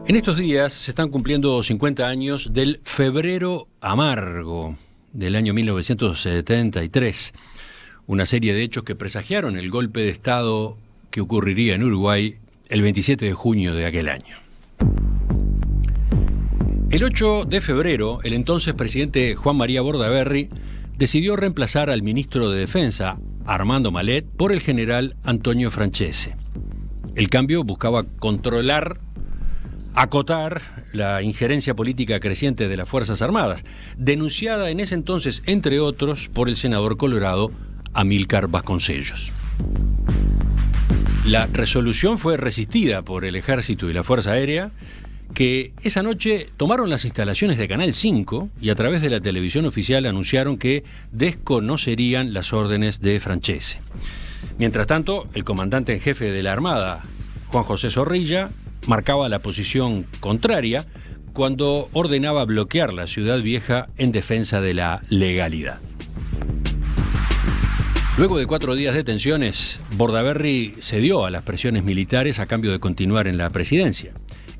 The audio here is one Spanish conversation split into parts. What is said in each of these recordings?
En estos días se están cumpliendo 50 años del Febrero Amargo del año 1973, una serie de hechos que presagiaron el golpe de Estado que ocurriría en Uruguay el 27 de junio de aquel año. El 8 de febrero, el entonces presidente Juan María Bordaberry decidió reemplazar al ministro de Defensa, Armando Malet, por el general Antonio Francese. El cambio buscaba controlar, acotar la injerencia política creciente de las Fuerzas Armadas, denunciada en ese entonces, entre otros, por el senador colorado Amílcar Vasconcellos. La resolución fue resistida por el Ejército y la Fuerza Aérea, que esa noche tomaron las instalaciones de Canal 5 y a través de la televisión oficial anunciaron que desconocerían las órdenes de Francese. Mientras tanto, el comandante en jefe de la Armada, Juan José Zorrilla, marcaba la posición contraria cuando ordenaba bloquear la Ciudad Vieja en defensa de la legalidad. Luego de 4 días de tensiones, Bordaberry cedió a las presiones militares a cambio de continuar en la presidencia.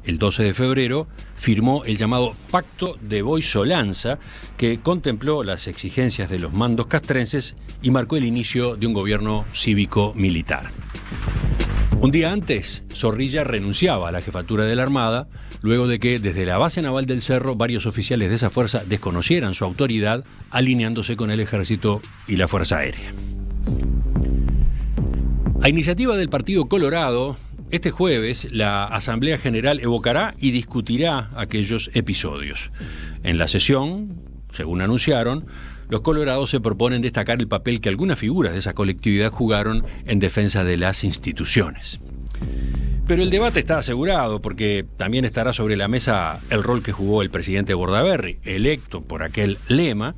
El 12 de febrero firmó el llamado Pacto de Boy-Solanza, que contempló las exigencias de los mandos castrenses y marcó el inicio de un gobierno cívico-militar. Un día antes, Zorrilla renunciaba a la jefatura de la Armada, luego de que desde la base naval del Cerro varios oficiales de esa fuerza desconocieran su autoridad, alineándose con el Ejército y la Fuerza Aérea. A iniciativa del Partido Colorado, este jueves la Asamblea General evocará y discutirá aquellos episodios. En la sesión, según anunciaron, los colorados se proponen destacar el papel que algunas figuras de esa colectividad jugaron en defensa de las instituciones. Pero el debate está asegurado porque también estará sobre la mesa el rol que jugó el presidente Bordaberry, electo por aquel lema,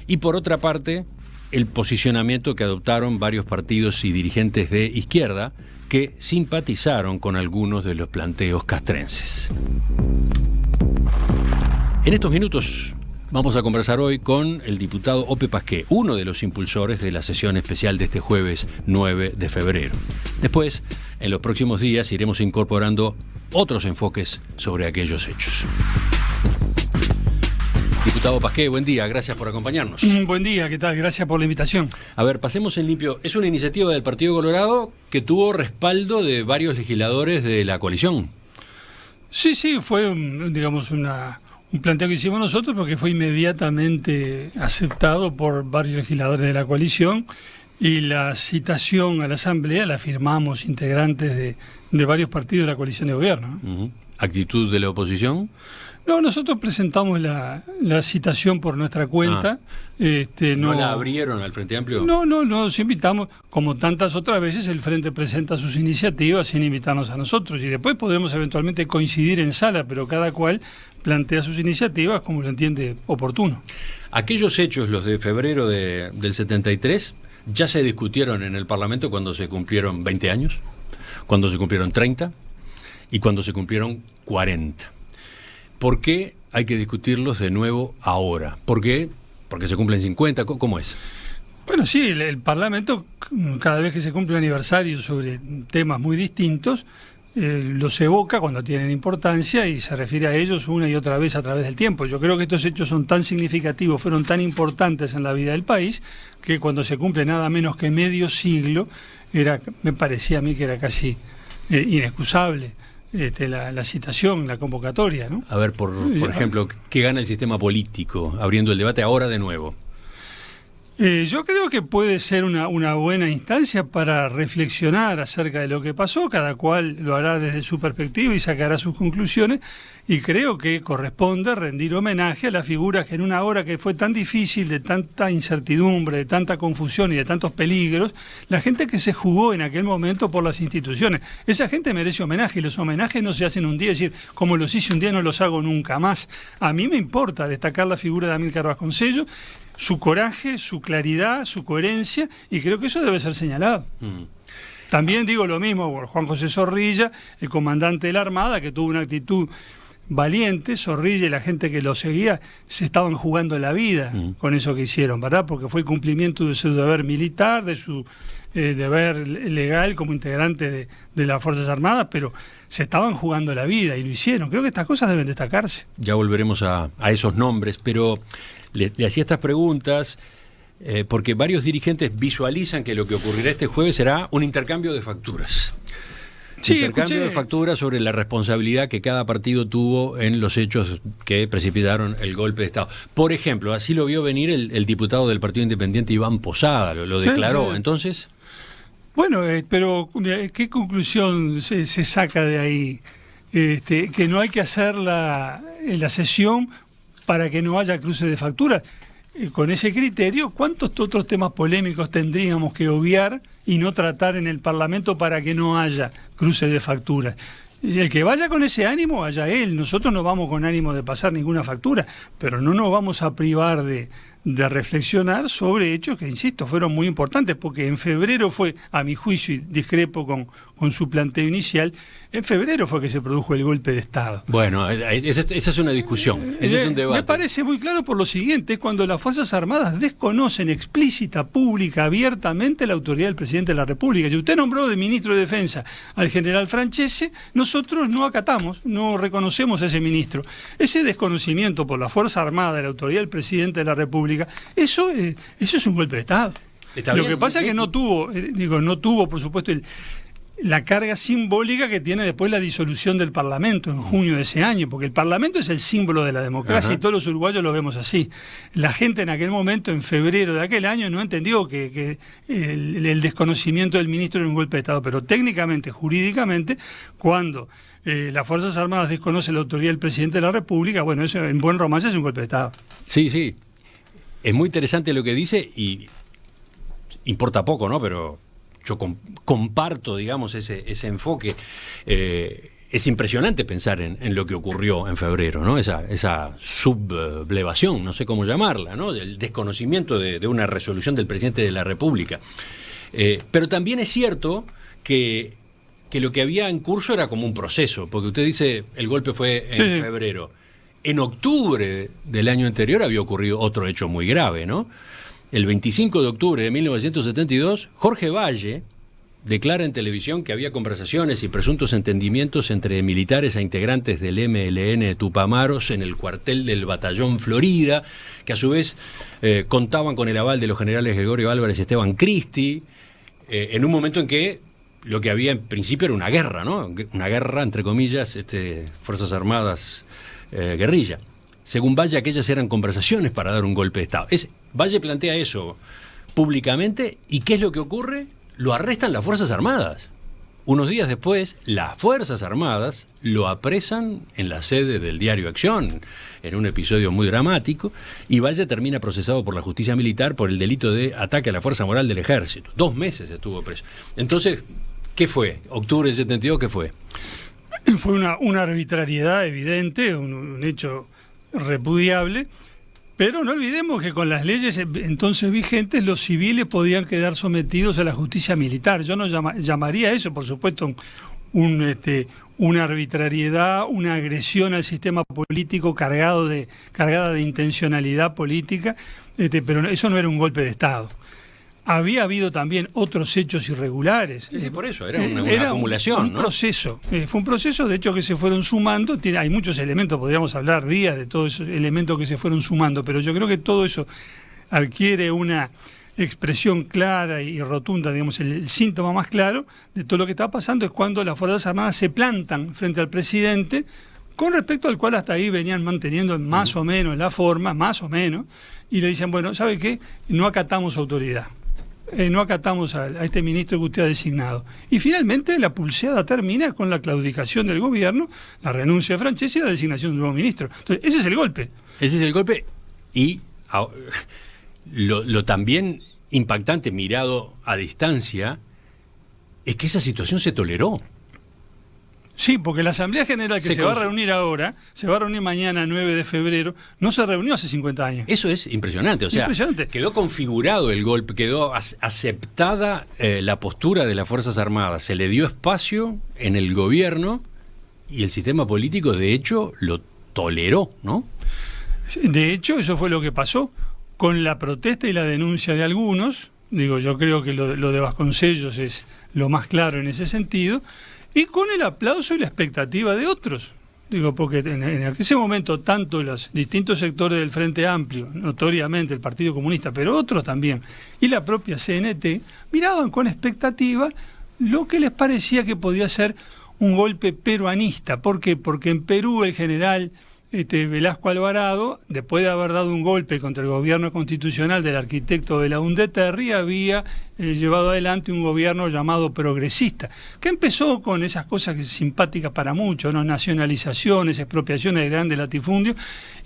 y por otra parte, el posicionamiento que adoptaron varios partidos y dirigentes de izquierda que simpatizaron con algunos de los planteos castrenses. En estos minutos vamos a conversar hoy con el diputado Ope Pasqué, uno de los impulsores de la sesión especial de este jueves 9 de febrero. Después, en los próximos días, iremos incorporando otros enfoques sobre aquellos hechos. Diputado Pasqué, buen día, gracias por acompañarnos. Buen día, ¿qué tal? Gracias por la invitación. A ver, pasemos en limpio. Es una iniciativa del Partido Colorado que tuvo respaldo de varios legisladores de la coalición. Sí, fue un planteo que hicimos nosotros porque fue inmediatamente aceptado por varios legisladores de la coalición y la citación a la Asamblea la firmamos integrantes de varios partidos de la coalición de gobierno. Uh-huh. ¿Actitud de la oposición? No, nosotros presentamos la citación por nuestra cuenta. ¿No la abrieron al Frente Amplio? No, nos invitamos, como tantas otras veces, el Frente presenta sus iniciativas sin invitarnos a nosotros y después podemos eventualmente coincidir en sala, pero cada cual plantea sus iniciativas como lo entiende oportuno. Aquellos hechos, los de febrero del 73, ya se discutieron en el Parlamento cuando se cumplieron 20 años, cuando se cumplieron 30 y cuando se cumplieron 40. ¿Por qué hay que discutirlos de nuevo ahora? ¿Por qué? ¿Porque se cumplen 50? ¿Cómo es? Bueno, sí, el Parlamento, cada vez que se cumple un aniversario sobre temas muy distintos, los evoca cuando tienen importancia y se refiere a ellos una y otra vez a través del tiempo. Yo creo que estos hechos son tan significativos, fueron tan importantes en la vida del país, que cuando se cumple nada menos que medio siglo, me parecía a mí que era casi inexcusable. La citación, la convocatoria, ¿no? A ver, por ejemplo, ¿qué gana el sistema político abriendo el debate ahora de nuevo? Yo creo que puede ser una buena instancia para reflexionar acerca de lo que pasó, cada cual lo hará desde su perspectiva y sacará sus conclusiones, y creo que corresponde rendir homenaje a las figuras que en una hora que fue tan difícil, de tanta incertidumbre, de tanta confusión y de tantos peligros, la gente que se jugó en aquel momento por las instituciones, esa gente merece homenaje, y los homenajes no se hacen un día, es decir, como los hice un día no los hago nunca más. A mí me importa destacar la figura de Amílcar Vasconcellos, su coraje, su claridad, su coherencia, y creo que eso debe ser señalado. También digo lo mismo por Juan José Zorrilla, el comandante de la Armada, que tuvo una actitud valiente. Zorrilla y la gente que lo seguía se estaban jugando la vida con eso que hicieron, ¿verdad? Porque fue el cumplimiento de su deber militar, de su deber legal como integrante de las Fuerzas Armadas, pero se estaban jugando la vida y lo hicieron. Creo que estas cosas deben destacarse. Ya volveremos a esos nombres, pero le hacía estas preguntas porque varios dirigentes visualizan que lo que ocurrirá este jueves será un intercambio de facturas. Sí, intercambio de facturas sobre la responsabilidad que cada partido tuvo en los hechos que precipitaron el golpe de Estado. Por ejemplo, así lo vio venir el diputado del Partido Independiente Iván Posada, lo declaró. Sí. Entonces... Bueno, pero ¿qué conclusión se saca de ahí? Que no hay que hacer la sesión para que no haya cruce de facturas. Con ese criterio, ¿cuántos otros temas polémicos tendríamos que obviar y no tratar en el Parlamento para que no haya cruce de facturas? Y el que vaya con ese ánimo, vaya él. Nosotros no vamos con ánimo de pasar ninguna factura, pero no nos vamos a privar de reflexionar sobre hechos que, insisto, fueron muy importantes, porque en febrero fue, a mi juicio, y discrepo con su planteo inicial, en febrero fue que se produjo el golpe de Estado. Bueno, esa es una discusión, ese es un debate. Me parece muy claro por lo siguiente: cuando las Fuerzas Armadas desconocen explícita, pública, abiertamente la autoridad del Presidente de la República. Si usted nombró de ministro de Defensa al general Francese, nosotros no acatamos, no reconocemos a ese ministro. Ese desconocimiento por la Fuerza Armada de la autoridad del Presidente de la República, eso es un golpe de Estado. Lo que pasa es que no tuvo, por supuesto, la carga simbólica que tiene después la disolución del Parlamento en junio de ese año, porque el Parlamento es el símbolo de la democracia. Ajá. Y todos los uruguayos lo vemos así. La gente en aquel momento, en febrero de aquel año, no entendió que el desconocimiento del ministro era un golpe de Estado, pero técnicamente, jurídicamente, cuando las Fuerzas Armadas desconocen la autoridad del Presidente de la República, bueno, eso en buen romance es un golpe de Estado. Sí, sí. Es muy interesante lo que dice y importa poco, ¿no? Pero yo comparto, digamos, ese enfoque. Es impresionante pensar en lo que ocurrió en febrero, ¿no? Esa sublevación, no sé cómo llamarla, ¿no? El desconocimiento de una resolución del Presidente de la República. Pero también es cierto que lo que había en curso era como un proceso, porque usted dice el golpe fue en febrero. En octubre del año anterior había ocurrido otro hecho muy grave, ¿no? El 25 de octubre de 1972, Jorge Valle declara en televisión que había conversaciones y presuntos entendimientos entre militares e integrantes del MLN de Tupamaros en el cuartel del Batallón Florida, que a su vez contaban con el aval de los generales Gregorio Álvarez y Esteban Cristi, en un momento en que lo que había en principio era una guerra, ¿no? Una guerra, entre comillas, Fuerzas Armadas, guerrilla. Según Valle, aquellas eran conversaciones para dar un golpe de Estado. Valle plantea eso públicamente, ¿y qué es lo que ocurre? Lo arrestan las Fuerzas Armadas. Unos días después, las Fuerzas Armadas lo apresan en la sede del diario Acción, en un episodio muy dramático, y Valle termina procesado por la justicia militar por el delito de ataque a la fuerza moral del ejército. 2 meses estuvo preso. Entonces, ¿qué fue? ¿Octubre del 72 qué fue? Fue una arbitrariedad evidente, un hecho repudiable, pero no olvidemos que con las leyes entonces vigentes los civiles podían quedar sometidos a la justicia militar. Yo no llamaría eso, por supuesto, una arbitrariedad, una agresión al sistema político cargada de intencionalidad política, pero eso no era un golpe de Estado. Había habido también otros hechos irregulares. Sí, por eso, era una acumulación. Un proceso. Fue un proceso, de hecho, que se fueron sumando. Hay muchos elementos, podríamos hablar días de todos esos elementos que se fueron sumando, pero yo creo que todo eso adquiere una expresión clara y rotunda, digamos, el síntoma más claro de todo lo que está pasando es cuando las Fuerzas Armadas se plantan frente al presidente, con respecto al cual hasta ahí venían manteniendo más o menos la forma, más o menos, y le dicen, bueno, ¿sabe qué? No acatamos autoridad. No acatamos a este ministro que usted ha designado. Y finalmente la pulseada termina con la claudicación del gobierno, la renuncia de Francese y la designación del nuevo ministro. Entonces, ese es el golpe. Ese es el golpe y lo también impactante mirado a distancia es que esa situación se toleró. Sí, porque la Asamblea General que se va a reunir ahora, se va a reunir mañana 9 de febrero, no se reunió hace 50 años. Eso es impresionante, o sea, quedó configurado el golpe, quedó aceptada la postura de las Fuerzas Armadas, se le dio espacio en el gobierno y el sistema político, de hecho, lo toleró, ¿no? De hecho, eso fue lo que pasó. Con la protesta y la denuncia de algunos, Digo, yo creo que lo de Vasconcellos es lo más claro en ese sentido, y con el aplauso y la expectativa de otros. Digo, porque en ese momento tanto los distintos sectores del Frente Amplio, notoriamente el Partido Comunista, pero otros también, y la propia CNT, miraban con expectativa lo que les parecía que podía ser un golpe peruanista. ¿Por qué? Porque en Perú el general Velasco Alvarado, después de haber dado un golpe contra el gobierno constitucional del arquitecto Belaúnde Terry, había llevado adelante un gobierno llamado progresista, que empezó con esas cosas que son simpáticas para muchos, ¿no? Nacionalizaciones, expropiaciones de grandes latifundios,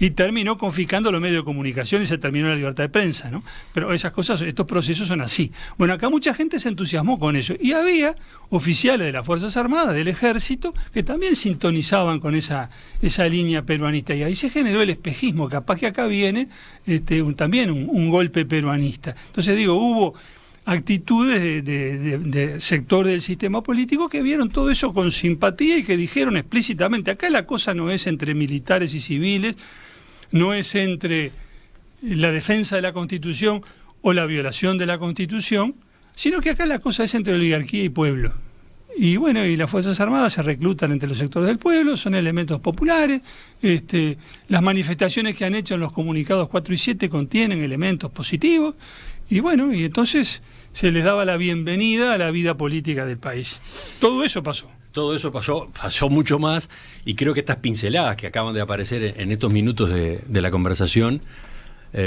y terminó confiscando los medios de comunicación y se terminó la libertad de prensa, ¿no? Pero esas cosas, estos procesos son así. Bueno, acá mucha gente se entusiasmó con eso, y había oficiales de las Fuerzas Armadas, del Ejército, que también sintonizaban con esa línea peruanista, y ahí se generó el espejismo. Capaz que acá viene también un golpe peruanista. Entonces digo, hubo actitudes de sectores del sistema político que vieron todo eso con simpatía y que dijeron explícitamente, acá la cosa no es entre militares y civiles, no es entre la defensa de la Constitución o la violación de la Constitución, sino que acá la cosa es entre oligarquía y pueblo. Y bueno, y las Fuerzas Armadas se reclutan entre los sectores del pueblo, son elementos populares, las manifestaciones que han hecho en los comunicados 4 y 7 contienen elementos positivos, y bueno, y entonces se les daba la bienvenida a la vida política del país. Todo eso pasó. Todo eso pasó mucho más, y creo que estas pinceladas que acaban de aparecer en estos minutos de la conversación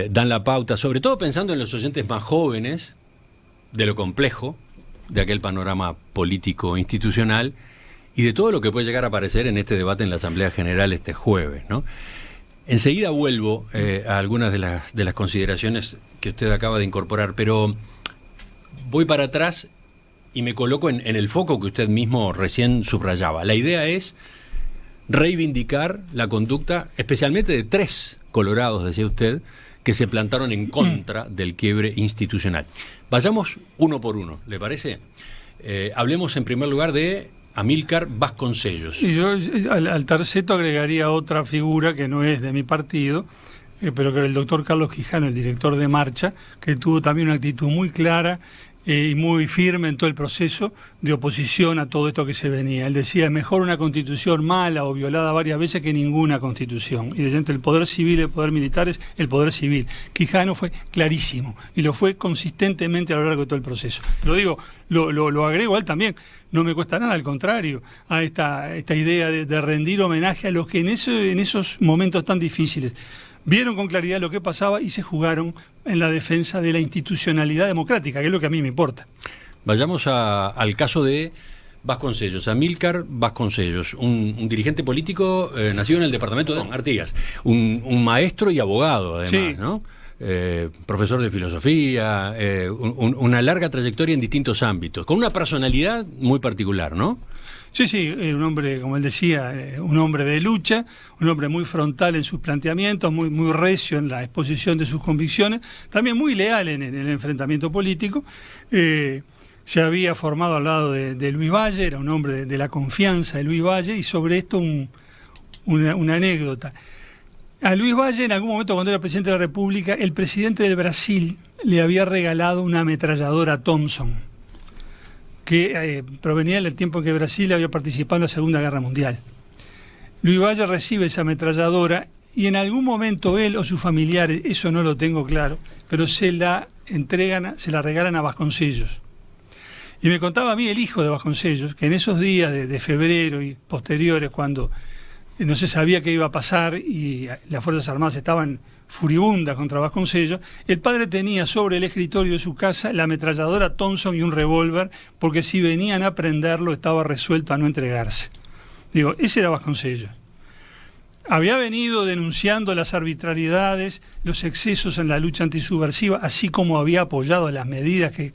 dan la pauta, sobre todo pensando en los oyentes más jóvenes, de lo complejo de aquel panorama político institucional y de todo lo que puede llegar a aparecer en este debate en la Asamblea General este jueves, ¿no? Enseguida vuelvo a algunas de las consideraciones que usted acaba de incorporar, pero voy para atrás y me coloco en el foco que usted mismo recién subrayaba. La idea es reivindicar la conducta, especialmente de 3 colorados, decía usted, que se plantaron en contra del quiebre institucional. Vayamos uno por uno, ¿le parece? Hablemos en primer lugar de Amílcar Vasconcellos. Y yo al terceto agregaría otra figura que no es de mi partido, pero que el doctor Carlos Quijano, el director de Marcha, que tuvo también una actitud muy clara y muy firme en todo el proceso de oposición a todo esto que se venía. Él decía, es mejor una constitución mala o violada varias veces que ninguna constitución. Y de entre el poder civil y el poder militar es el poder civil. Quijano fue clarísimo y lo fue consistentemente a lo largo de todo el proceso. Pero digo, lo agrego a él también, no me cuesta nada, al contrario, a esta idea de rendir homenaje a los que en esos momentos tan difíciles vieron con claridad lo que pasaba y se jugaron en la defensa de la institucionalidad democrática, que es lo que a mí me importa. Vayamos al caso de Vasconcellos, Amílcar Vasconcellos, un dirigente político nacido en el departamento de Artigas, un maestro y abogado además, sí, ¿no? Profesor de filosofía, una larga trayectoria en distintos ámbitos, con una personalidad muy particular, ¿no? Sí, un hombre, como él decía, un hombre de lucha, un hombre muy frontal en sus planteamientos, muy recio en la exposición de sus convicciones, también muy leal en el enfrentamiento político. Se había formado al lado de Luis Valle, era un hombre de la confianza de Luis Valle, y sobre esto una anécdota. A Luis Valle, en algún momento cuando era presidente de la República, el presidente del Brasil le había regalado una ametralladora Thompson, que provenía del tiempo en que Brasil había participado en la Segunda Guerra Mundial. Luis Valle recibe esa ametralladora y en algún momento él o sus familiares, eso no lo tengo claro, pero se la regalan a Vasconcellos. Y me contaba a mí el hijo de Vasconcellos, que en esos días de febrero y posteriores, cuando no se sabía qué iba a pasar y las Fuerzas Armadas estaban furibunda contra Vasconcellos, el padre tenía sobre el escritorio de su casa la ametralladora Thompson y un revólver, porque si venían a prenderlo estaba resuelto a no entregarse. Digo, ese era Vasconcellos. Había venido denunciando las arbitrariedades, los excesos en la lucha antisubversiva, así como había apoyado las medidas que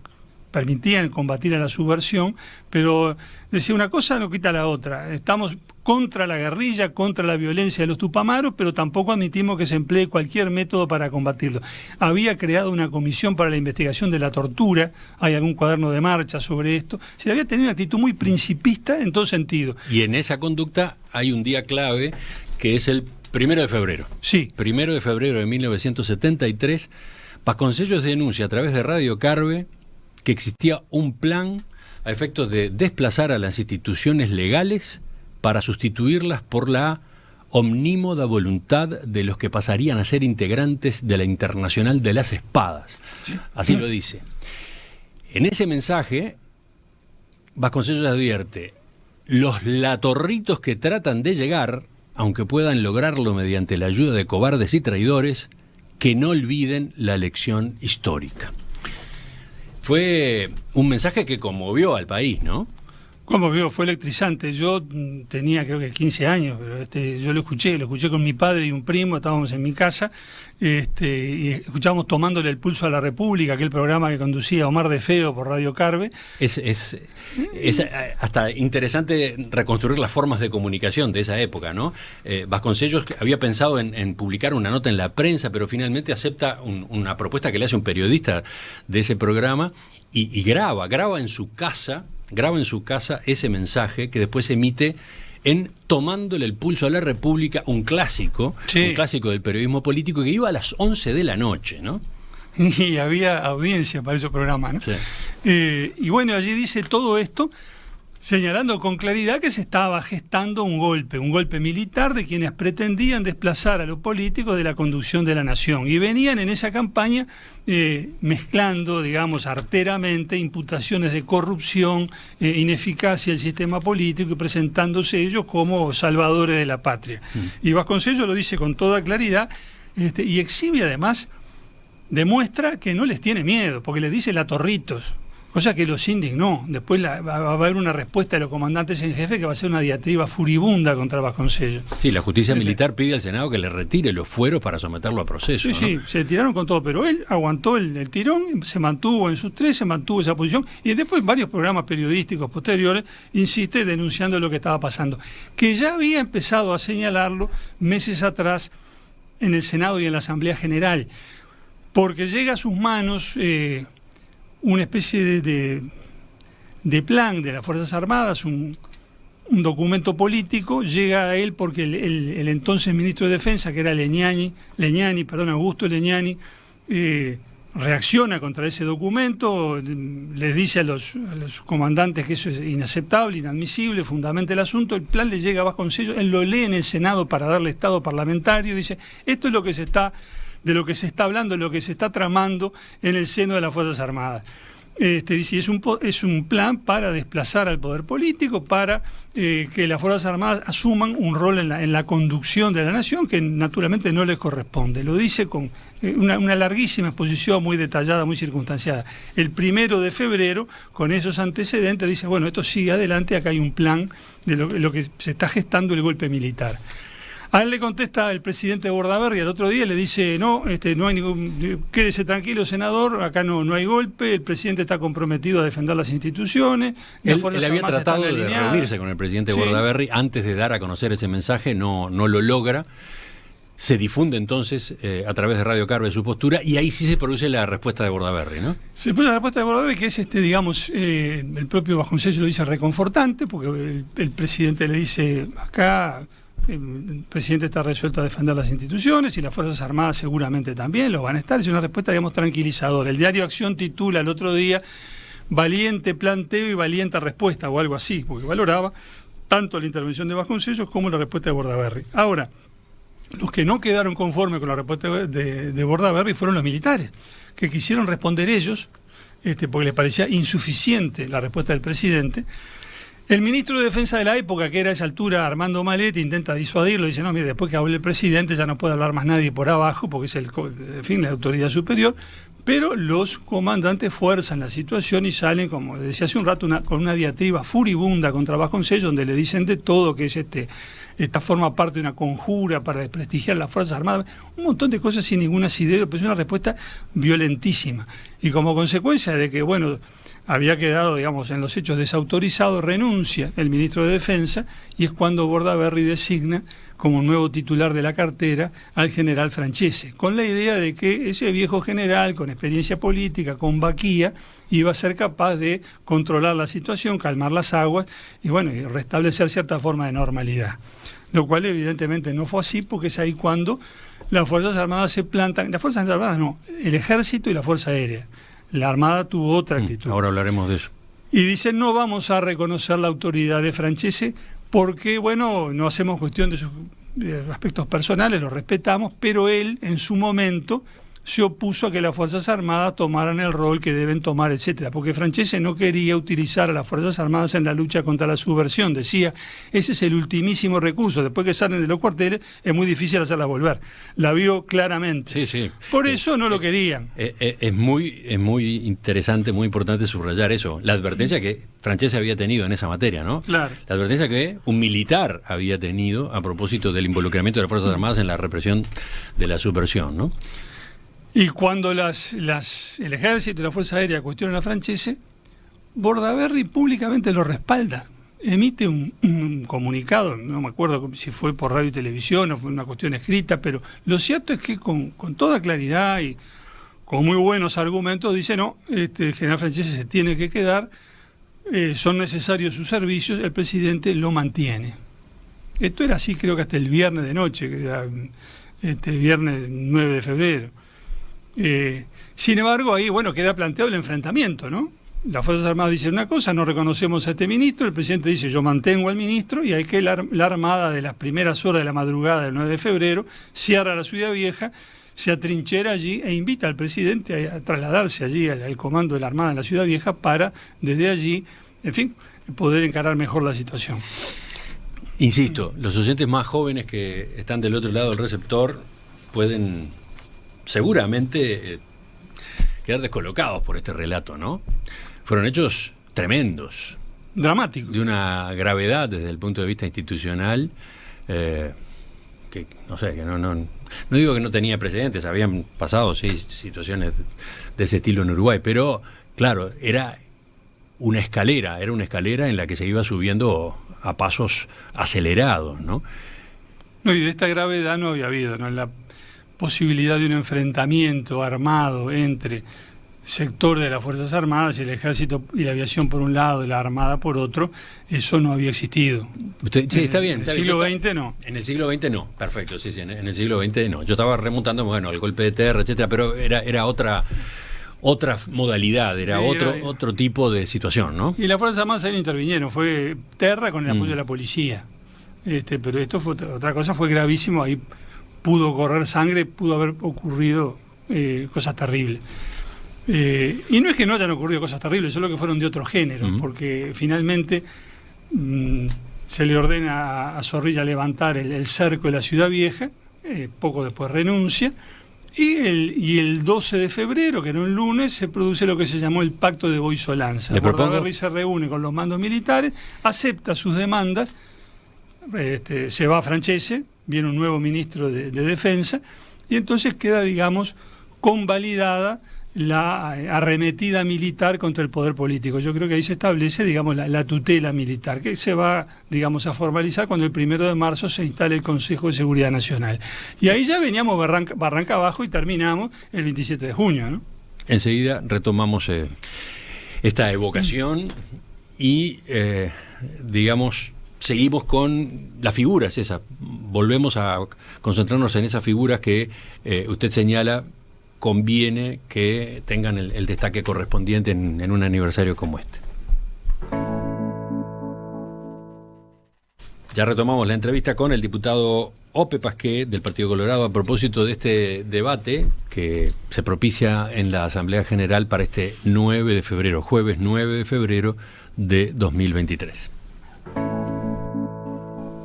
permitían combatir a la subversión, pero decía, una cosa no quita la otra. Estamos contra la guerrilla, contra la violencia de los tupamaros, pero tampoco admitimos que se emplee cualquier método para combatirlo. Había creado una comisión para la investigación de la tortura, hay algún cuaderno de marcha sobre esto. Se había tenido una actitud muy principista en todo sentido. Y en esa conducta hay un día clave, que es el 1 de febrero. Sí. 1 de febrero de 1973, Vasconcellos denuncia a través de Radio Carve que existía un plan a efectos de desplazar a las instituciones legales para sustituirlas por la omnímoda voluntad de los que pasarían a ser integrantes de la Internacional de las Espadas. Así lo dice. En ese mensaje, Vasconcellos advierte: los latorritos que tratan de llegar, aunque puedan lograrlo mediante la ayuda de cobardes y traidores, que no olviden la lección histórica. Fue un mensaje que conmovió al país, ¿no? Conmovió, fue electrizante. Yo tenía creo que 15 años, pero yo lo escuché con mi padre y un primo, estábamos en mi casa, y escuchábamos Tomándole el pulso a la República, aquel programa que conducía Omar de Feo por Radio Carve. Es hasta interesante reconstruir las formas de comunicación de esa época, ¿no? Vasconcellos había pensado en publicar una nota en la prensa, pero finalmente acepta una propuesta que le hace un periodista de ese programa y graba en su casa ese mensaje que después emite en Tomándole el pulso a la República, un clásico del periodismo político, que iba a las 11 de la noche, ¿no? Y había audiencia para esos programas, ¿no? Sí. Y bueno, allí dice todo esto, señalando con claridad que se estaba gestando un golpe militar de quienes pretendían desplazar a los políticos de la conducción de la nación. Y venían en esa campaña mezclando, digamos, arteramente imputaciones de corrupción, ineficacia del sistema político y presentándose ellos como salvadores de la patria. Y Vasconcellos lo dice con toda claridad y exhibe además, demuestra que no les tiene miedo, porque les dice latorritos. Cosa que los indignó. Después va a haber una respuesta de los comandantes en jefe que va a ser una diatriba furibunda contra Vasconcellos. Sí, la justicia militar pide al Senado que le retire los fueros para someterlo a proceso. Sí, ¿no? Sí, se tiraron con todo, pero él aguantó el tirón, se mantuvo en sus tres, se mantuvo esa posición, y después varios programas periodísticos posteriores insiste denunciando lo que estaba pasando, que ya había empezado a señalarlo meses atrás en el Senado y en la Asamblea General, porque llega a sus manos una especie de plan de las Fuerzas Armadas, un documento político. Llega a él porque el entonces ministro de Defensa, que era Augusto Legnani, reacciona contra ese documento, les dice a los comandantes que eso es inaceptable, inadmisible, fundamenta el asunto. El plan le llega a Vasconcellos, él lo lee en el Senado para darle estado parlamentario, dice: esto es de lo que se está hablando, de lo que se está tramando en el seno de las Fuerzas Armadas. Dice, es un plan para desplazar al poder político, para que las Fuerzas Armadas asuman un rol en la conducción de la nación que naturalmente no les corresponde. Lo dice con una larguísima exposición muy detallada, muy circunstanciada. El 1 de febrero, con esos antecedentes, dice: bueno, esto sigue adelante, acá hay un plan de lo que se está gestando el golpe militar. A él le contesta el presidente Bordaberry al otro día, le dice: no hay ningún, quédese tranquilo, senador, acá no hay golpe, el presidente está comprometido a defender las instituciones. Él había tratado de reunirse con el presidente Bordaberry antes de dar a conocer ese mensaje, no lo logra. Se difunde entonces a través de Radio Carve su postura, y ahí sí se produce la respuesta de Bordaberry, ¿no? Se produce la respuesta de Bordaberry, que es el propio Vasconcellos lo dice reconfortante, porque el presidente le dice: acá el presidente está resuelto a defender las instituciones y las Fuerzas Armadas seguramente también lo van a estar. Es una respuesta, digamos, tranquilizadora. El diario Acción titula el otro día: valiente planteo y valiente respuesta, o algo así, porque valoraba tanto la intervención de Vasconcellos como la respuesta de Bordaberry. Ahora, los que no quedaron conformes con la respuesta de Bordaberry fueron los militares, que quisieron responder ellos, porque les parecía insuficiente la respuesta del presidente. El ministro de Defensa de la época, que era a esa altura Armando Maletti, intenta disuadirlo, dice: no, mire, después que hable el presidente ya no puede hablar más nadie por abajo, porque es la autoridad superior. Pero los comandantes fuerzan la situación y salen, como decía hace un rato, con una diatriba furibunda contra Vasconcellos, donde le dicen de todo, que es esta forma parte de una conjura para desprestigiar las Fuerzas Armadas, un montón de cosas sin ningún asidero, pero es una respuesta violentísima. Y como consecuencia de que, bueno, había quedado, digamos, en los hechos desautorizado, renuncia el ministro de Defensa, y es cuando Bordaberry designa como nuevo titular de la cartera al general Francese, con la idea de que ese viejo general, con experiencia política, con vaquía, iba a ser capaz de controlar la situación, calmar las aguas y, bueno, y restablecer cierta forma de normalidad. Lo cual evidentemente no fue así, porque es ahí cuando las Fuerzas Armadas se plantan, las Fuerzas Armadas no, el Ejército y la Fuerza Aérea. La Armada tuvo otra actitud. Ahora hablaremos de eso. Y dicen, no vamos a reconocer la autoridad de Francese porque, bueno, no hacemos cuestión de sus aspectos personales, los respetamos, pero él, en su momento, se opuso a que las Fuerzas Armadas tomaran el rol que deben tomar, etcétera, porque Francese no quería utilizar a las Fuerzas Armadas en la lucha contra la subversión. Decía, ese es el ultimísimo recurso, después que salen de los cuarteles es muy difícil hacerlas volver. La vio claramente. Sí, sí. Por eso no lo querían. Es muy interesante, muy importante subrayar eso, la advertencia que Francese había tenido en esa materia, ¿no? Claro. La advertencia que un militar había tenido a propósito del involucramiento de las Fuerzas Armadas en la represión de la subversión, ¿no? Y cuando el Ejército y la Fuerza Aérea cuestionan a Francese, Bordaberry públicamente lo respalda. Emite un comunicado, no me acuerdo si fue por radio y televisión o fue una cuestión escrita, pero lo cierto es que con toda claridad y con muy buenos argumentos dice, no, el general Francese se tiene que quedar, son necesarios sus servicios, el presidente lo mantiene. Esto era así creo que hasta el viernes de noche, que era, viernes 9 de febrero. Sin embargo, ahí queda planteado el enfrentamiento, ¿no? Las Fuerzas Armadas dicen una cosa, no reconocemos a este ministro, el presidente dice yo mantengo al ministro, y hay que la Armada de las primeras horas de la madrugada del 9 de febrero cierra la Ciudad Vieja, se atrinchera allí e invita al presidente a trasladarse allí al comando de la Armada en la Ciudad Vieja para, desde allí, en fin, poder encarar mejor la situación. Insisto, los oyentes más jóvenes que están del otro lado del receptor pueden seguramente quedar descolocados por este relato, ¿no? Fueron hechos tremendos. Dramáticos. De una gravedad desde el punto de vista institucional, que no sé, que no digo que no tenía precedentes, habían pasado sí situaciones de ese estilo en Uruguay, pero claro, era una escalera en la que se iba subiendo a pasos acelerados, ¿no? No, y de esta gravedad no había habido, ¿no? La posibilidad de un enfrentamiento armado entre sectores de las Fuerzas Armadas y el Ejército y la aviación por un lado y la Armada por otro, eso no había existido. Sí, está bien. En el siglo XX no. En el siglo XX no, perfecto, sí, en el siglo XX no. Yo estaba remontando, al golpe de Terra, etcétera, pero era otra modalidad, era otro tipo de situación, ¿no? Y las Fuerzas Armadas ahí no intervinieron, fue Terra con el apoyo de la policía. Pero esto fue otra cosa, fue gravísimo, ahí pudo correr sangre, pudo haber ocurrido cosas terribles. Y no es que no hayan ocurrido cosas terribles, solo que fueron de otro género, porque finalmente se le ordena a Zorrilla levantar el cerco de la Ciudad Vieja, poco después renuncia, y el 12 de febrero, que era un lunes, se produce lo que se llamó el Pacto de Boisolanza. Bordaberry se reúne con los mandos militares, acepta sus demandas, se va a Francese, viene un nuevo ministro de Defensa, y entonces queda, digamos, convalidada la arremetida militar contra el poder político. Yo creo que ahí se establece, digamos, la tutela militar, que se va, digamos, a formalizar cuando el 1 de marzo se instale el Consejo de Seguridad Nacional. Y ahí ya veníamos barranca abajo y terminamos el 27 de junio, ¿no? Enseguida retomamos esta evocación y, digamos, seguimos con las figuras esas. Volvemos a concentrarnos en esas figuras que usted señala conviene que tengan el destaque correspondiente en un aniversario como este. Ya retomamos la entrevista con el diputado Ope Pasqué del Partido Colorado a propósito de este debate que se propicia en la Asamblea General para este 9 de febrero, jueves 9 de febrero de 2023.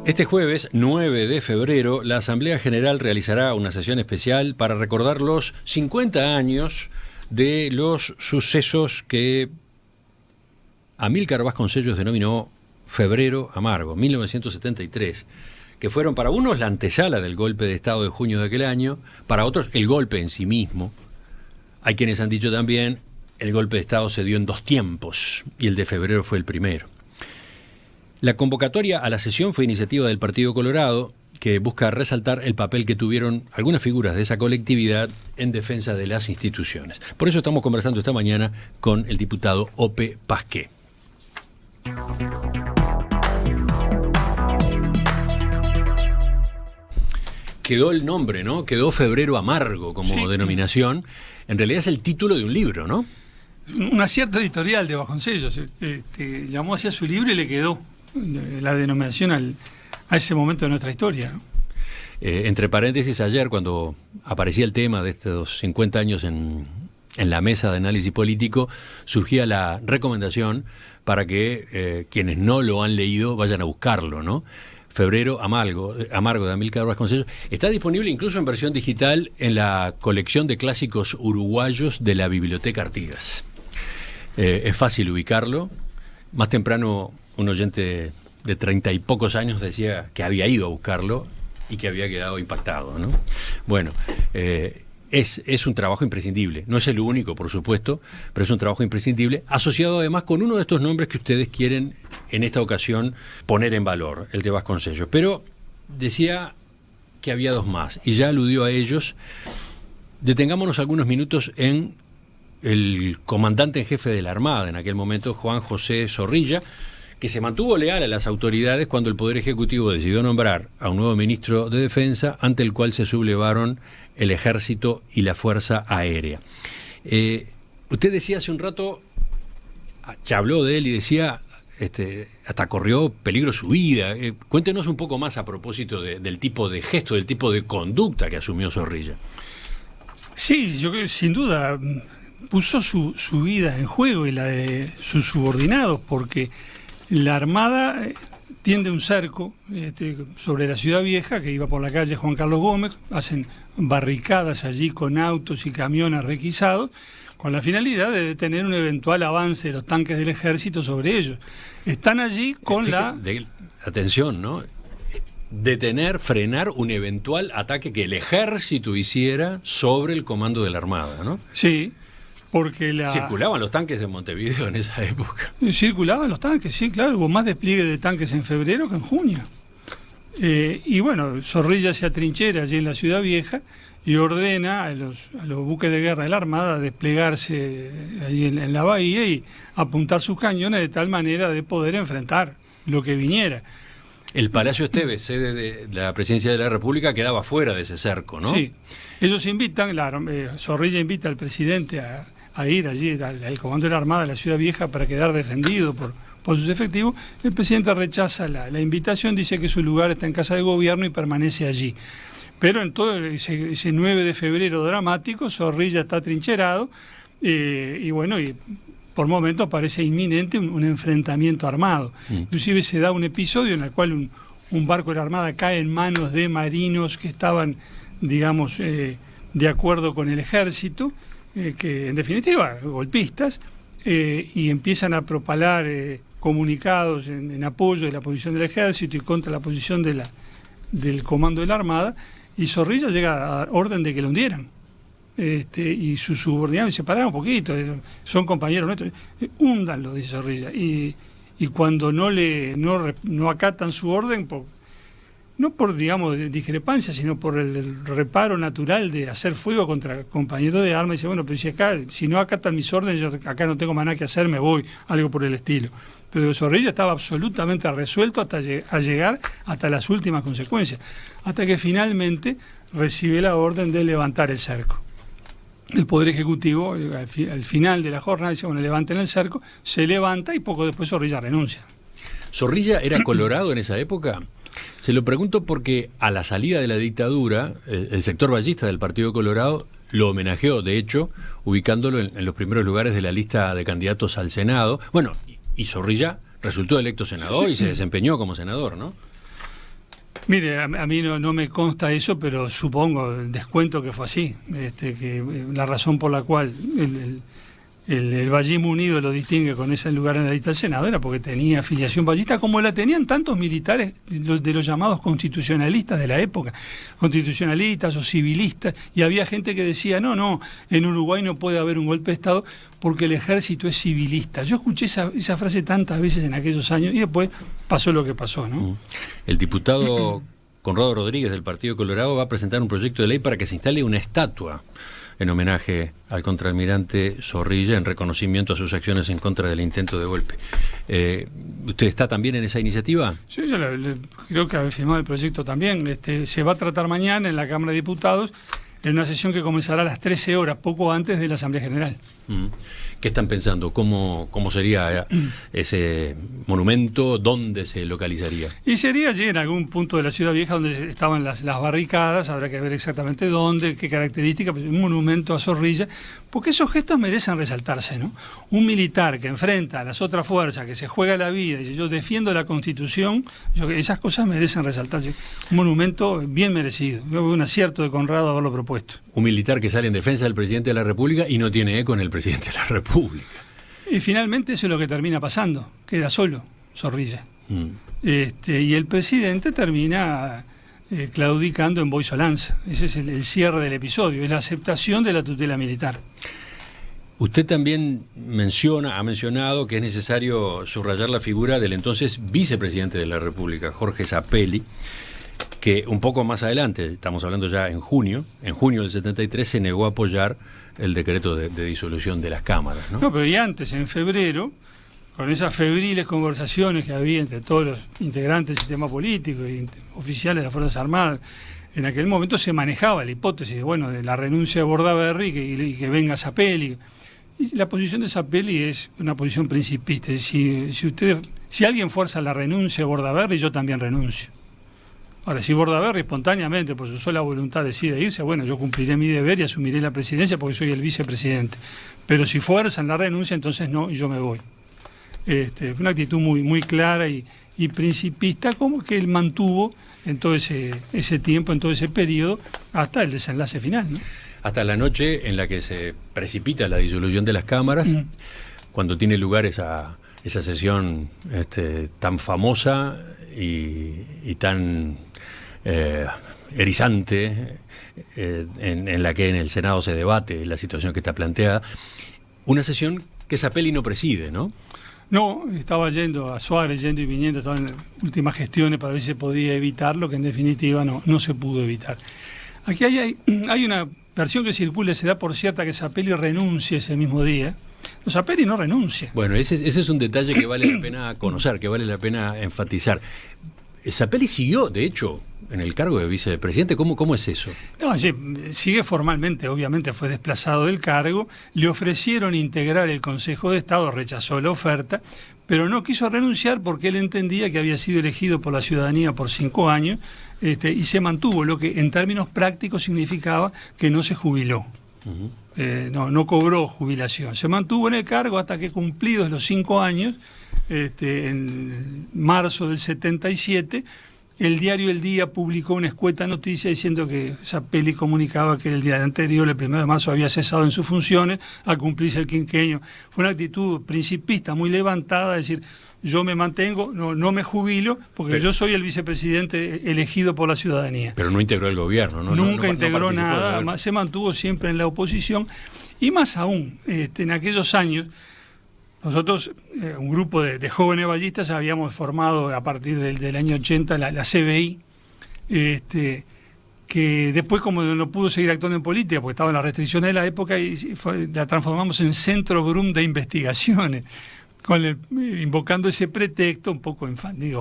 Este jueves 9 de febrero, la Asamblea General realizará una sesión especial para recordar los 50 años de los sucesos que Amílcar Vasconcellos denominó Febrero Amargo, 1973, que fueron para unos la antesala del golpe de Estado de junio de aquel año, para otros el golpe en sí mismo. Hay quienes han dicho también el golpe de Estado se dio en dos tiempos y el de febrero fue el primero. La convocatoria a la sesión fue iniciativa del Partido Colorado, que busca resaltar el papel que tuvieron algunas figuras de esa colectividad en defensa de las instituciones. Por eso estamos conversando esta mañana con el diputado Ope Pasqué. quedó el nombre, ¿no? Quedó Febrero Amargo como denominación. En realidad es el título de un libro, ¿no? Un acierto editorial de Vasconcellos. Llamó hacia su libro y le quedó la denominación a ese momento de nuestra historia, ¿no? Entre paréntesis, ayer cuando aparecía el tema de estos 50 años en la mesa de análisis político, surgía la recomendación para que quienes no lo han leído vayan a buscarlo, ¿no? Febrero Amargo de Amílcar Vasconcellos. Está disponible incluso en versión digital en la colección de clásicos uruguayos de la Biblioteca Artigas. Es fácil ubicarlo. Más temprano un oyente de 30 y pocos años decía que había ido a buscarlo y que había quedado impactado, ¿no? Bueno, es un trabajo imprescindible. No es el único, por supuesto, pero es un trabajo imprescindible, asociado además con uno de estos nombres que ustedes quieren en esta ocasión poner en valor, el de Vasconcellos. Pero decía que había dos más, y ya aludió a ellos. Detengámonos algunos minutos en el comandante en jefe de la Armada, en aquel momento, Juan José Zorrilla, que se mantuvo leal a las autoridades cuando el Poder Ejecutivo decidió nombrar a un nuevo ministro de Defensa, ante el cual se sublevaron el Ejército y la Fuerza Aérea. Usted decía hace un rato, ya habló de él y decía, hasta corrió peligro su vida. Cuéntenos un poco más a propósito del tipo de gesto, del tipo de conducta que asumió Zorrilla. Sí, yo creo que sin duda puso su vida en juego y la de sus subordinados, porque la Armada tiende un cerco sobre la Ciudad Vieja, que iba por la calle Juan Carlos Gómez, hacen barricadas allí con autos y camiones requisados, con la finalidad de detener un eventual avance de los tanques del ejército sobre ellos. Están allí con atención, ¿no? Detener, frenar un eventual ataque que el ejército hiciera sobre el comando de la Armada, ¿no? Sí, porque circulaban los tanques en Montevideo en esa época. Circulaban los tanques, sí, claro, hubo más despliegue de tanques en febrero que en junio. Y bueno, Zorrilla se atrinchera allí en la Ciudad Vieja y ordena a los buques de guerra de la Armada desplegarse allí en la bahía y apuntar sus cañones de tal manera de poder enfrentar lo que viniera. El Palacio Esteves, sede de la Presidencia de la República, quedaba fuera de ese cerco, ¿no? Sí, ellos invitan, Zorrilla invita al presidente a ir allí, al comando de la Armada de la Ciudad Vieja, para quedar defendido por sus efectivos. El presidente rechaza la invitación, dice que su lugar está en Casa de Gobierno y permanece allí. Pero en todo ese 9 de febrero dramático, Zorrilla está trincherado y bueno, y por momentos parece inminente un enfrentamiento armado. Inclusive se da un episodio en el cual un barco de la Armada cae en manos de marinos que estaban, digamos, de acuerdo con el ejército, que en definitiva, golpistas, y empiezan a propalar comunicados en apoyo de la posición del ejército y contra la posición del comando de la Armada, y Zorrilla llega a orden de que lo hundieran. Y sus subordinados se pararon un poquito, son compañeros nuestros, húndanlo, dice Zorrilla, y cuando no acatan su orden, no por, digamos, discrepancia, sino por el reparo natural de hacer fuego contra compañeros de armas, dice, bueno, pero si no acatan mis órdenes, yo acá no tengo más nada que hacer, me voy, algo por el estilo. Pero Zorrilla estaba absolutamente resuelto a llegar hasta las últimas consecuencias, hasta que finalmente recibe la orden de levantar el cerco. El Poder Ejecutivo, al final de la jornada, dice, bueno, levanten el cerco, se levanta y poco después Zorrilla renuncia. ¿Zorrilla era colorado en esa época? Se lo pregunto porque a la salida de la dictadura, el sector ballista del Partido Colorado lo homenajeó, de hecho, ubicándolo en los primeros lugares de la lista de candidatos al Senado. Bueno, y Zorrilla resultó electo senador y se desempeñó como senador, ¿no? Mire, a mí no me consta eso, pero supongo, descuento que fue así, que la razón por la cual el vallismo unido lo distingue con ese lugar en la lista del Senado era porque tenía afiliación vallista, como la tenían tantos militares de los llamados constitucionalistas de la época, constitucionalistas o civilistas, y había gente que decía, no, en Uruguay no puede haber un golpe de Estado porque el ejército es civilista. Yo escuché esa frase tantas veces en aquellos años y después pasó lo que pasó, ¿no? El diputado Conrado Rodríguez del Partido Colorado va a presentar un proyecto de ley para que se instale una estatua en homenaje al contraalmirante Zorrilla en reconocimiento a sus acciones en contra del intento de golpe. ¿Usted está también en esa iniciativa? Sí, yo creo que habéis firmado el proyecto también. Se va a tratar mañana en la Cámara de Diputados en una sesión que comenzará a las 13 horas, poco antes de la Asamblea General. ¿Qué están pensando? ¿Cómo sería ese monumento? ¿Dónde se localizaría? Y sería allí en algún punto de la Ciudad Vieja donde estaban las barricadas, habrá que ver exactamente dónde, qué características, pues un monumento a Zorrilla, porque esos gestos merecen resaltarse, ¿no? Un militar que enfrenta a las otras fuerzas, que se juega la vida y yo defiendo la Constitución, esas cosas merecen resaltarse. Un monumento bien merecido. Yo veo un acierto de Conrado haberlo propuesto. Un militar que sale en defensa del presidente de la República y no tiene eco en el presidente de la República. Y finalmente eso es lo que termina pasando, queda solo Zorrilla. Y el presidente termina claudicando en Boisolanza. Ese es el cierre del episodio, es la aceptación de la tutela militar. Usted también ha mencionado que es necesario subrayar la figura del entonces vicepresidente de la República, Jorge Zappelli, que un poco más adelante, estamos hablando ya en junio del 73, se negó a apoyar el decreto de disolución de las cámaras, ¿no? No, pero y antes, en febrero, con esas febriles conversaciones que había entre todos los integrantes del sistema político y oficiales de las Fuerzas Armadas, en aquel momento se manejaba la hipótesis de la renuncia de Bordaberry y que venga Zappelli. Y la posición de Zappelli es una posición principista. Si alguien fuerza la renuncia de Bordaberry, yo también renuncio. Ahora, si Bordaberry espontáneamente, por su sola voluntad, decide irse, bueno, yo cumpliré mi deber y asumiré la presidencia porque soy el vicepresidente. Pero si fuerzan la renuncia, entonces no, y yo me voy. Fue una actitud muy clara y principista, como que él mantuvo en todo ese tiempo, en todo ese periodo, hasta el desenlace final, ¿no? Hasta la noche en la que se precipita la disolución de las cámaras, cuando tiene lugar esa sesión tan famosa y tan erizante, en la que en el Senado se debate la situación que está planteada, una sesión que Zappelli no preside, ¿no? No, estaba yendo a Suárez, yendo y viniendo, estaba en las últimas gestiones para ver si se podía evitar, lo que en definitiva no se pudo evitar. Aquí hay una versión que circula, se da por cierta que Zappelli renuncie ese mismo día. Zappelli no renuncia. Bueno, ese es un detalle que vale la pena conocer, que vale la pena enfatizar. Zappelli siguió, de hecho, en el cargo de vicepresidente. ¿Cómo es eso? No, sigue formalmente, obviamente fue desplazado del cargo, le ofrecieron integrar el Consejo de Estado, rechazó la oferta, pero no quiso renunciar porque él entendía que había sido elegido por la ciudadanía por 5 años y se mantuvo, lo que en términos prácticos significaba que no se jubiló. No cobró jubilación, se mantuvo en el cargo hasta que, cumplidos los 5 años, en marzo del 77, el diario El Día publicó una escueta noticia diciendo que Zappelli comunicaba que el día anterior, el 1 de marzo, había cesado en sus funciones a cumplirse el quinquenio. Fue una actitud principista muy levantada, es decir, yo me mantengo, no me jubilo, porque yo soy el vicepresidente elegido por la ciudadanía. Pero no integró el gobierno, ¿no? Nunca integró nada, se mantuvo siempre en la oposición, y más aún, en aquellos años, nosotros, un grupo de jóvenes ballistas, habíamos formado a partir del año 80 la CBI, que después, como no pudo seguir actuando en política, porque estaban las restricciones de la época, la transformamos en Centro Brum de Investigaciones, invocando ese pretexto un poco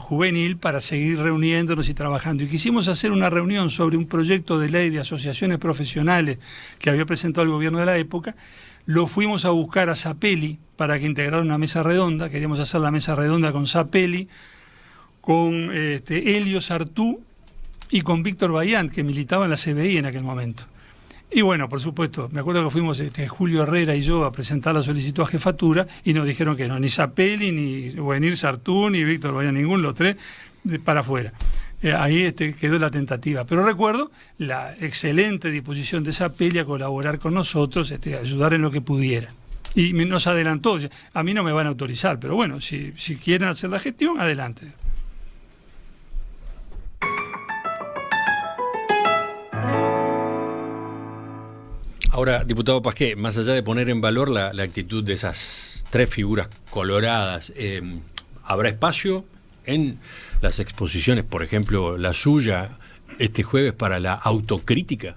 juvenil para seguir reuniéndonos y trabajando. Y quisimos hacer una reunión sobre un proyecto de ley de asociaciones profesionales que había presentado el gobierno de la época. Lo fuimos a buscar a Zappelli para que integrara una mesa redonda. Queríamos hacer la mesa redonda con Zappelli, con Helio Sartú y con Víctor Bayán, que militaba en la CBI en aquel momento. Y bueno, por supuesto, me acuerdo que fuimos Julio Herrera y yo a presentar la solicitud a jefatura y nos dijeron que no, ni Zappelli, ni Buenir Sartú, ni Víctor Bayán, ninguno, los tres para afuera. Ahí quedó la tentativa. Pero recuerdo la excelente disposición de Zappelli a colaborar con nosotros, a ayudar en lo que pudiera. Y nos adelantó. A mí no me van a autorizar, pero bueno, si quieren hacer la gestión, adelante. Ahora, diputado Pasqué, más allá de poner en valor la actitud de esas 3 figuras coloradas, ¿habrá espacio en las exposiciones, por ejemplo, la suya, este jueves, para la autocrítica?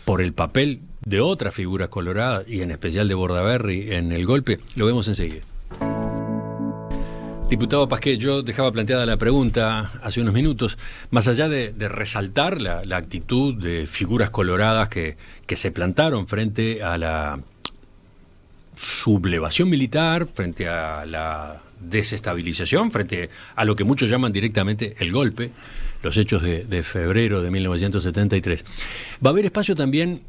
por el papel de otras figuras coloradas, y en especial de Bordaberry en el golpe? Lo vemos enseguida. Diputado Pasquet, yo dejaba planteada la pregunta hace unos minutos, más allá de resaltar la actitud de figuras coloradas que se plantaron frente a la sublevación militar, frente a la desestabilización, frente a lo que muchos llaman directamente el golpe, los hechos de febrero de 1973. ¿Va a haber espacio también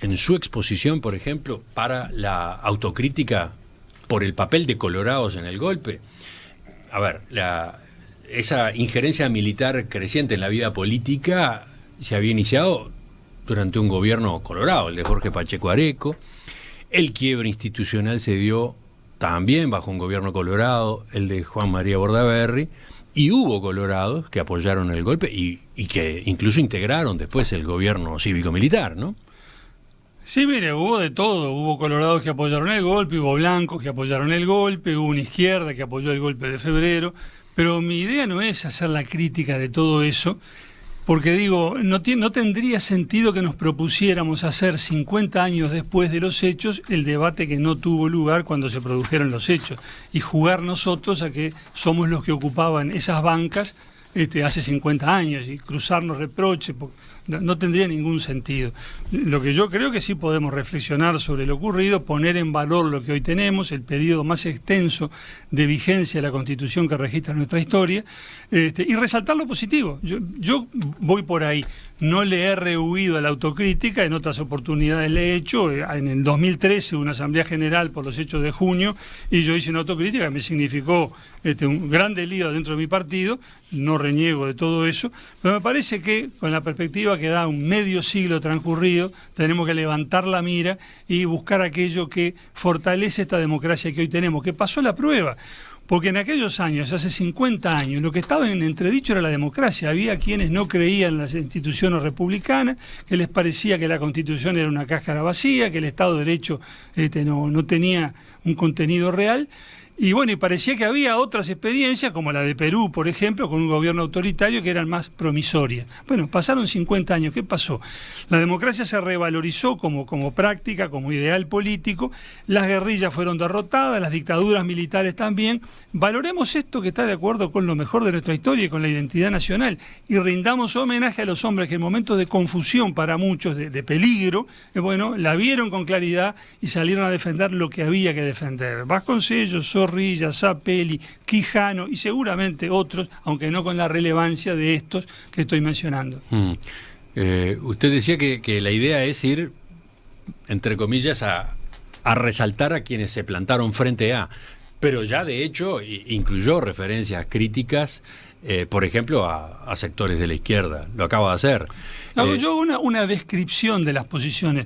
en su exposición, por ejemplo, para la autocrítica por el papel de colorados en el golpe? A ver, esa injerencia militar creciente en la vida política se había iniciado durante un gobierno colorado, el de Jorge Pacheco Areco. El quiebre institucional se dio también bajo un gobierno colorado, el de Juan María Bordaberry, y hubo colorados que apoyaron el golpe y que incluso integraron después el gobierno cívico-militar, ¿no? Sí, mire, hubo de todo. Hubo colorados que apoyaron el golpe, hubo blancos que apoyaron el golpe, hubo una izquierda que apoyó el golpe de febrero, pero mi idea no es hacer la crítica de todo eso, porque digo, no tendría sentido que nos propusiéramos hacer 50 años después de los hechos el debate que no tuvo lugar cuando se produjeron los hechos, y jugar nosotros a que somos los que ocupaban esas bancas hace 50 años y cruzarnos reproches. No tendría ningún sentido. Lo que yo creo que sí podemos reflexionar sobre lo ocurrido, poner en valor lo que hoy tenemos, el periodo más extenso de vigencia de la Constitución que registra nuestra historia, y resaltar lo positivo. Yo voy por ahí. No le he rehuido a la autocrítica, en otras oportunidades le he hecho. En el 2013 una Asamblea General por los hechos de junio, y yo hice una autocrítica que me significó un gran lío dentro de mi partido. No reniego de todo eso, pero me parece que con la perspectiva que da un medio siglo transcurrido, tenemos que levantar la mira y buscar aquello que fortalece esta democracia que hoy tenemos, que pasó la prueba. Porque en aquellos años, hace 50 años, lo que estaba en entredicho era la democracia. Había quienes no creían en las instituciones republicanas, que les parecía que la Constitución era una cáscara vacía, que el Estado de Derecho no tenía un contenido real. Y bueno, y parecía que había otras experiencias, como la de Perú, por ejemplo, con un gobierno autoritario, que eran más promisorias. Bueno, pasaron 50 años, ¿qué pasó? La democracia se revalorizó como práctica, como ideal político, las guerrillas fueron derrotadas, las dictaduras militares también. Valoremos esto que está de acuerdo con lo mejor de nuestra historia y con la identidad nacional, y rindamos homenaje a los hombres que en momentos de confusión para muchos, de peligro, la vieron con claridad y salieron a defender lo que había que defender. Vasconcellos, Zorrilla, Zapelli, Quijano y seguramente otros, aunque no con la relevancia de estos que estoy mencionando. Usted decía que la idea es ir, entre comillas, a resaltar a quienes se plantaron frente a, pero ya de hecho incluyó referencias críticas, por ejemplo, a sectores de la izquierda. Lo acaba de hacer. Yo hago una descripción de las posiciones.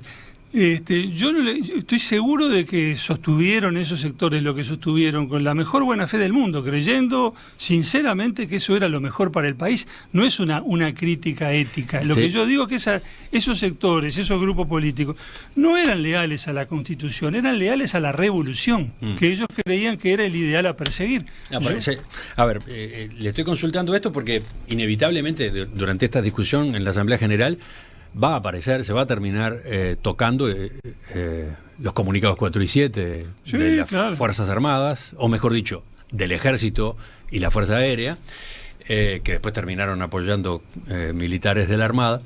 Yo estoy seguro de que sostuvieron esos sectores lo que sostuvieron con la mejor buena fe del mundo, creyendo sinceramente que eso era lo mejor para el país. No es una crítica ética. Lo que yo digo es que esos sectores, esos grupos políticos, no eran leales a la Constitución, eran leales a la revolución, que ellos creían que era el ideal a perseguir. Le estoy consultando esto porque inevitablemente durante esta discusión en la Asamblea General va a aparecer, se va a terminar tocando los comunicados 4 y 7 de las Fuerzas Armadas, o mejor dicho, del Ejército y la Fuerza Aérea, que después terminaron apoyando militares de la Armada,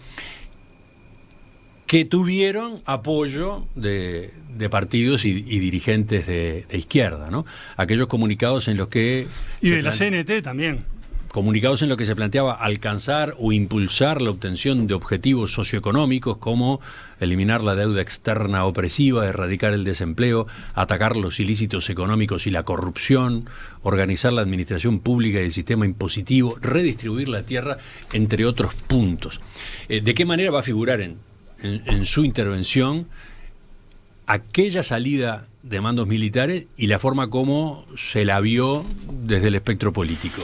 que tuvieron apoyo de partidos y dirigentes de izquierda, ¿no? Aquellos comunicados en los que... Y de la CNT también. Comunicados en los que se planteaba alcanzar o impulsar la obtención de objetivos socioeconómicos como eliminar la deuda externa opresiva, erradicar el desempleo, atacar los ilícitos económicos y la corrupción, organizar la administración pública y el sistema impositivo, redistribuir la tierra, entre otros puntos. ¿De qué manera va a figurar en su intervención aquella salida de mandos militares y la forma como se la vio desde el espectro político?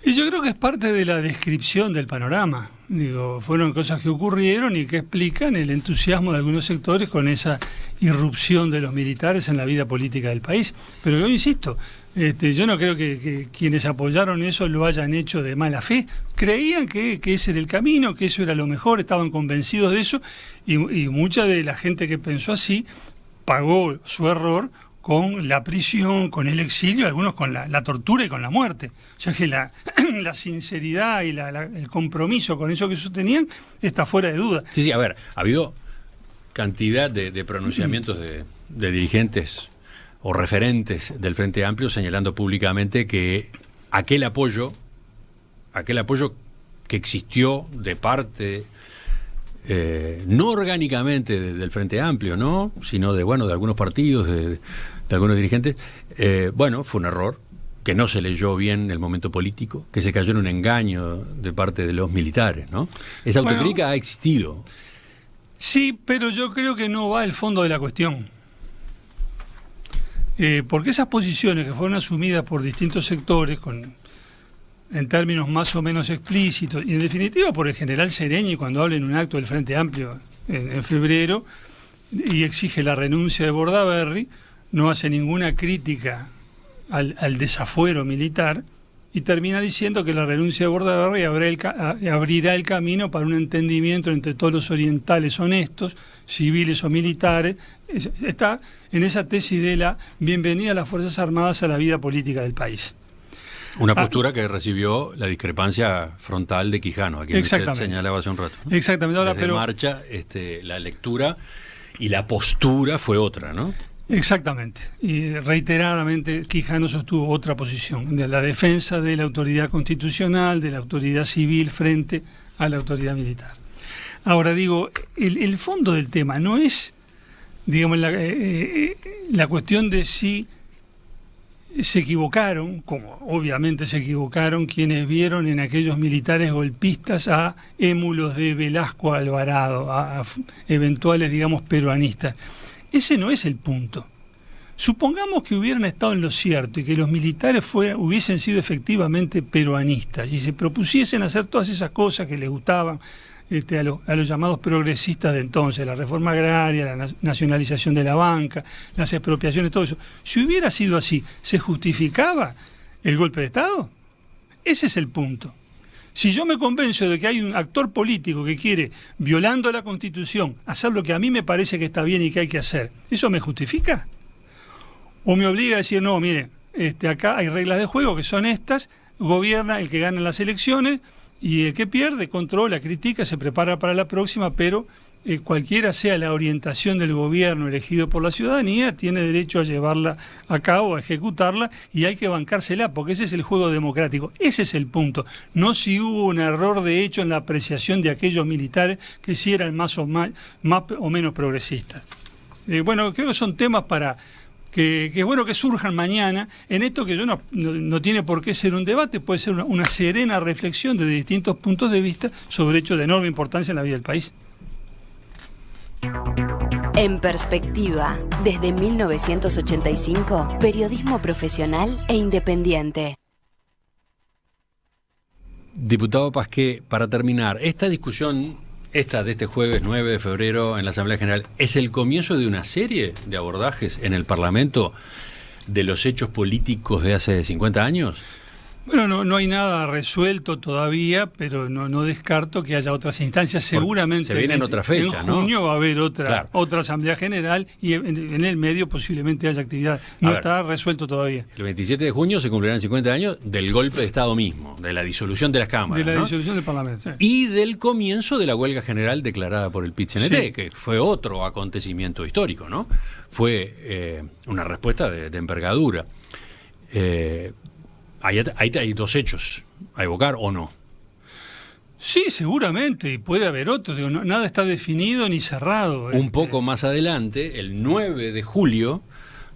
Y yo creo que es parte de la descripción del panorama. Digo, fueron cosas que ocurrieron y que explican el entusiasmo de algunos sectores con esa irrupción de los militares en la vida política del país. Pero yo insisto, yo no creo que quienes apoyaron eso lo hayan hecho de mala fe. Creían que ese era el camino, que eso era lo mejor, estaban convencidos de eso, y mucha de la gente que pensó así pagó su error con la prisión, con el exilio, algunos con la tortura y con la muerte. O sea que la sinceridad y el compromiso con eso que sostenían está fuera de duda. Sí, a ver, ha habido cantidad de pronunciamientos de dirigentes o referentes del Frente Amplio señalando públicamente que aquel apoyo que existió de parte no orgánicamente del Frente Amplio, ¿no?, sino de algunos partidos, de algunos dirigentes, fue un error, que no se leyó bien en el momento político, que se cayó en un engaño de parte de los militares, ¿no? Esa autocrítica ha existido. Sí, pero yo creo que no va al fondo de la cuestión. Porque esas posiciones que fueron asumidas por distintos sectores en términos más o menos explícitos, y en definitiva por el general Sereñi cuando habla en un acto del Frente Amplio en febrero y exige la renuncia de Bordaberry, no hace ninguna crítica al desafuero militar y termina diciendo que la renuncia de Bordaberry abrirá el camino para un entendimiento entre todos los orientales honestos, civiles o militares. Está en esa tesis de la bienvenida a las Fuerzas Armadas a la vida política del país. Una postura que recibió la discrepancia frontal de Quijano, a quien usted señalaba hace un rato, ¿no? Exactamente. Ahora, desde marcha, la lectura y la postura fue otra, ¿no? Exactamente. Y reiteradamente Quijano sostuvo otra posición, de la defensa de la autoridad constitucional, de la autoridad civil frente a la autoridad militar. Ahora digo, el fondo del tema no es, digamos, la cuestión de si se equivocaron, como obviamente se equivocaron quienes vieron en aquellos militares golpistas a émulos de Velasco Alvarado, a eventuales, digamos, peruanistas. Ese no es el punto. Supongamos que hubieran estado en lo cierto y que los militares hubiesen sido efectivamente peruanistas y se propusiesen hacer todas esas cosas que les gustaban a los llamados progresistas de entonces, la reforma agraria, la nacionalización de la banca, las expropiaciones, todo eso. Si hubiera sido así, ¿se justificaba el golpe de Estado? Ese es el punto. Si yo me convenzo de que hay un actor político que quiere, violando la Constitución, hacer lo que a mí me parece que está bien y que hay que hacer, ¿eso me justifica? ¿O me obliga a decir, no, mire, acá hay reglas de juego que son estas, gobierna el que gana las elecciones y el que pierde controla, critica, se prepara para la próxima, pero cualquiera sea la orientación del gobierno elegido por la ciudadanía, tiene derecho a llevarla a cabo, a ejecutarla, y hay que bancársela, porque ese es el juego democrático. Ese es el punto. No si hubo un error de hecho en la apreciación de aquellos militares que sí eran más o menos progresistas. Creo que son temas para que es bueno que surjan mañana en esto que no tiene por qué ser un debate, puede ser una serena reflexión de distintos puntos de vista sobre hechos de enorme importancia en la vida del país. En Perspectiva, desde 1985, periodismo profesional e independiente. Diputado Pasqué, para terminar, esta discusión, de este jueves 9 de febrero en la Asamblea General, ¿es el comienzo de una serie de abordajes en el Parlamento de los hechos políticos de hace 50 años? Bueno, no hay nada resuelto todavía, pero no descarto que haya otras instancias. Seguramente se viene en otra fecha, en junio, ¿no? Va a haber otra Claro. Asamblea General y en el medio posiblemente haya actividad. No está resuelto todavía. El 27 de junio se cumplirán 50 años del golpe de Estado mismo, de la disolución de las cámaras. De la ¿no? disolución del Parlamento. Sí. Y del comienzo de la huelga general declarada por el PIT-CNT, sí, que fue otro acontecimiento histórico, ¿no? Fue una respuesta de envergadura. Hay dos hechos a evocar, ¿o no? Sí, seguramente, y puede haber otros. Nada está definido ni cerrado. Un poco más adelante, el 9 de julio,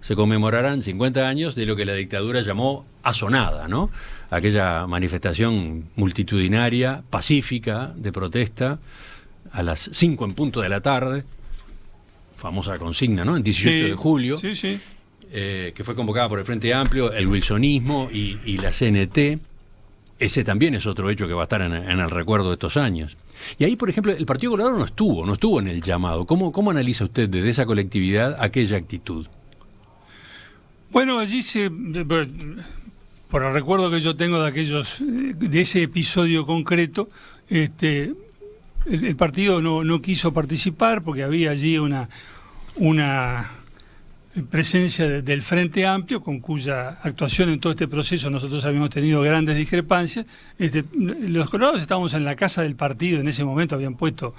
se conmemorarán 50 años de lo que la dictadura llamó Asonada, ¿no? Aquella manifestación multitudinaria, pacífica, de protesta, a las 5 en punto de la tarde, famosa consigna, ¿no? El 18 de julio. Sí, sí. Que fue convocada por el Frente Amplio, el wilsonismo y la CNT, ese también es otro hecho que va a estar en el recuerdo de estos años. Y ahí, por ejemplo, el Partido Colorado no estuvo en el llamado. ¿Cómo analiza usted desde esa colectividad aquella actitud? Bueno, allí por el recuerdo que yo tengo de ese episodio concreto, el partido no quiso participar porque había allí una presencia del Frente Amplio, con cuya actuación en todo este proceso nosotros habíamos tenido grandes discrepancias. Los colorados estábamos en la casa del partido, en ese momento habían puesto,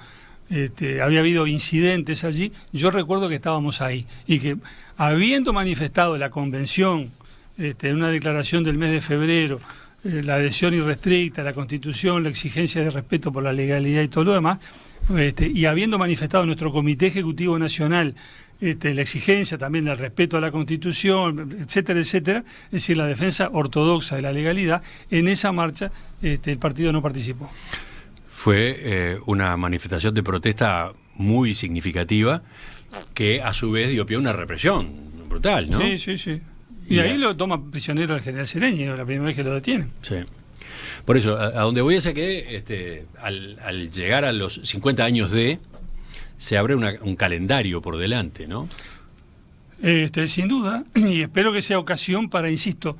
había habido incidentes allí. Yo recuerdo que estábamos ahí y que, habiendo manifestado la convención en una declaración del mes de febrero, la adhesión irrestricta a la Constitución, la exigencia de respeto por la legalidad y todo lo demás, y habiendo manifestado nuestro Comité Ejecutivo Nacional la exigencia también del respeto a la Constitución, etcétera, etcétera, es decir, la defensa ortodoxa de la legalidad, en esa marcha el partido no participó. Fue una manifestación de protesta muy significativa que a su vez dio pie a una represión brutal, ¿no? Sí. Y ahí lo toma prisionero el general Sereñi, la primera vez que lo detienen. Sí. Por eso, a donde voy es a que al llegar a los 50 años se abre un calendario por delante, ¿no? Sin duda, y espero que sea ocasión para, insisto,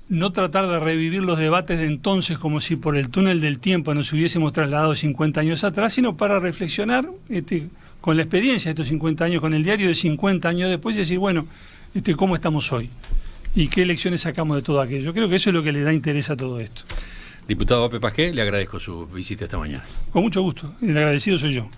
no tratar de revivir los debates de entonces como si por el túnel del tiempo nos hubiésemos trasladado 50 años atrás, sino para reflexionar con la experiencia de estos 50 años, con el diario de 50 años después, y decir, bueno, ¿cómo estamos hoy? ¿Y qué lecciones sacamos de todo aquello? Creo que eso es lo que le da interés a todo esto. Diputado Ope Pasqué, le agradezco su visita esta mañana. Con mucho gusto, el agradecido soy yo.